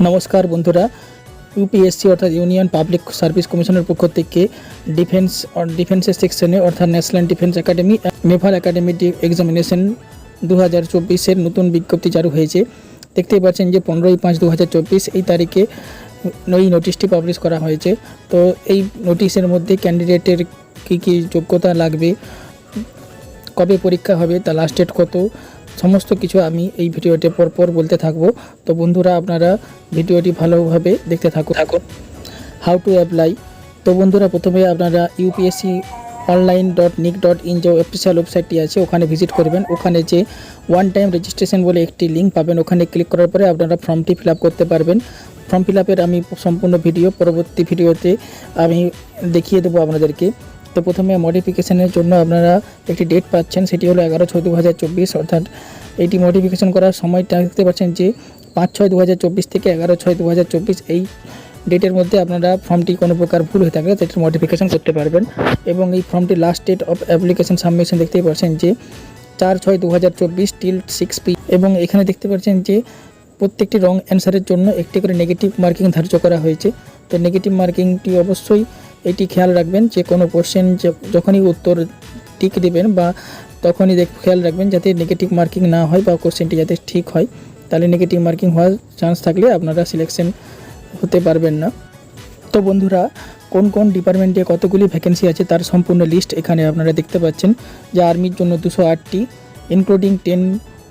নমস্কার বন্ধুরা, ইউপিএসসি অর্থাৎ ইউনিয়ন পাবলিক সার্ভিস কমিশনের পক্ষ থেকে ডিফেন্সের সেকশনে অর্থাৎ national defence academy naval academy examination 2024-এর নতুন বিজ্ঞপ্তি জারি হয়েছে। দেখতেই পাচ্ছেন যে 15/5/2024 এই তারিখে এই নোটিশটি পাবলিশ করা হয়েছে। তো এই নোটিশের মধ্যে ক্যান্ডিডেটের কী যোগ্যতা লাগবে, কবে পরীক্ষা হবে, তা লাস্ট ডেট কত, সমস্ত কিছু আমি এই ভিডিওতে পরপর বলতে থাকবো। তো বন্ধুরা, আপনারা ভিডিওটি ভালোভাবে দেখতে থাকুন। How to apply. তো বন্ধুরা, প্রথমে আপনারা upsconline.nic.in যে অফিসিয়াল ওয়েবসাইটটি আছে ওখানে ভিজিট করবেন। ওখানে যে ওয়ান টাইম রেজিস্ট্রেশন বলে একটি লিঙ্ক পাবেন, ওখানে ক্লিক করার পরে আপনারা ফর্মটি ফিল আপ করতে পারবেন। ফর্ম ফিল আপের আমি সম্পূর্ণ ভিডিও পরবর্তী ভিডিওতে আমি দেখিয়ে দেবো আপনাদেরকে। তো প্রথমে মডিফিকেশনের জন্য আপনারা একটি ডেট পাচ্ছেন, সেটি হলো 11/6/2024। অর্থাৎ এইটি মডিফিকেশন করার সময়টা দেখতে পাচ্ছেন যে 5/6/2024 থেকে 11/6/2024 এই ডেটের মধ্যে আপনারা ফর্মটি কোনো প্রকার ভুল হয়ে থাকলে সেটির মডিফিকেশন করতে পারবেন। এবং এই ফর্মটির last date of application submission দেখতেই পাচ্ছেন যে 4/6/2024 till 6 PM। এবং এখানে দেখতে পাচ্ছেন যে প্রত্যেকটি রং অ্যান্সারের জন্য একটি করে নেগেটিভ মার্কিং ধার্য করা হয়েছে। তো নেগেটিভ মার্কিংটি অবশ্যই এটি খেয়াল রাখবেন যে কোনো কোশ্চেন যখনই উত্তর টিক দেবেন বা তখনই খেয়াল রাখবেন যাতে নেগেটিভ মার্কিং না হয় বা কোশ্চেনটি যাতে ঠিক হয়। তাহলে নেগেটিভ মার্কিং হওয়ার চান্স থাকলে আপনারা সিলেকশন হতে পারবেন না। তো বন্ধুরা, কোন কোন ডিপার্টমেন্টে কতগুলি ভ্যাকেন্সি আছে তার সম্পূর্ণ লিস্ট এখানে আপনারা দেখতে পাচ্ছেন। যে আর্মির জন্য 208টি, ইনক্লুডিং 10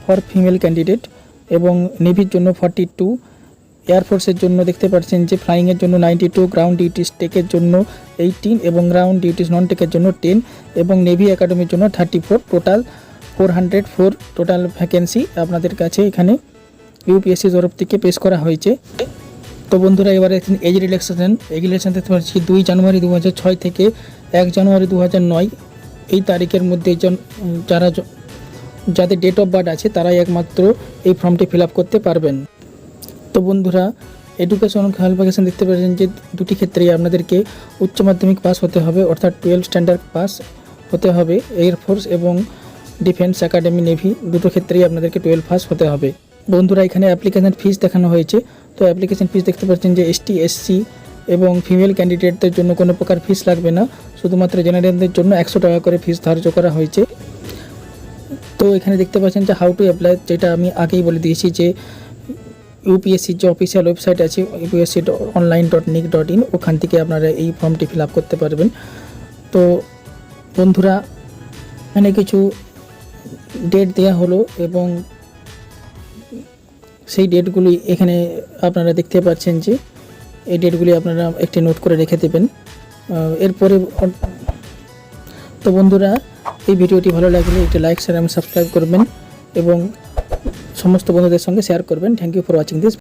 ফর ফিমেল ক্যান্ডিডেট, এবং নেভির জন্য 42, এয়ারফোর্সের জন্য দেখতে পাচ্ছেন যে ফ্লাইংয়ের জন্য 92, গ্রাউন্ড ডিউটিস টেকের জন্য 18 এবং গ্রাউন্ড ডিউটিস নন টেকের জন্য 10 এবং নেভি একাডেমির জন্য 34। টোটাল 404 টোটাল ভ্যাকেন্সি আপনাদের কাছে এখানে ইউপিএসসি তরফ থেকে পেশ করা হয়েছে। তো বন্ধুরা, এবারে এজ রিল্যাক্সেশন দেখতে পাচ্ছি 2 জানুয়ারি 2006 থেকে 1 জানুয়ারি 2009 এই তারিখের মধ্যে যাদের ডেট অফ বার্থ আছে তারাই একমাত্র এই ফর্মটি ফিল আপ করতে পারবেন। তো বন্ধুরা, এডুকেশন কোয়ালিফিকেশন দেখতে পাচ্ছেন যে দুটি ক্ষেত্রেই আপনাদেরকে উচ্চ মাধ্যমিক পাস হতে হবে, অর্থাৎ 12 স্ট্যান্ডার্ড পাস হতে হবে। এয়ারফোর্স এবং ডিফেন্স একাডেমি নেভি দুটো ক্ষেত্রেই আপনাদেরকে 12 পাস হতে হবে। বন্ধুরা, এখানে অ্যাপ্লিকেশন ফিস দেখানো হয়েছে। তো অ্যাপ্লিকেশন ফিস দেখতে পাচ্ছেন যে এসটি, এসসি এবং ফিমেল ক্যান্ডিডেটদের জন্য কোনো প্রকার ফিস লাগবে না, শুধুমাত্র জেনারেলদের জন্য 100 টাকা করে ফিস ধার্য করা হয়েছে। তো এখানে দেখতে পাচ্ছেন যে হাউ টু অ্যাপ্লাই, যেটা আমি আগেই বলে দিয়েছি যে ইউপিএসসির যে অফিসিয়াল ওয়েবসাইট আছে upsconline.nic.in ওখান থেকে আপনারা এই ফর্মটি ফিল আপ করতে পারবেন। তো বন্ধুরা, এখানে কিছু ডেট দেওয়া হলো এবং সেই ডেটগুলি এখানে আপনারা দেখতে পাচ্ছেন যে এই ডেটগুলি আপনারা একটি নোট করে রেখে দেবেন। এরপরে তো বন্ধুরা, এই ভিডিওটি ভালো লাগলে একটি লাইক, শেয়ার এবং সাবস্ক্রাইব করবেন এবং সমস্ত বন্ধুদের সঙ্গে শেয়ার করবেন। Thank you for watching this.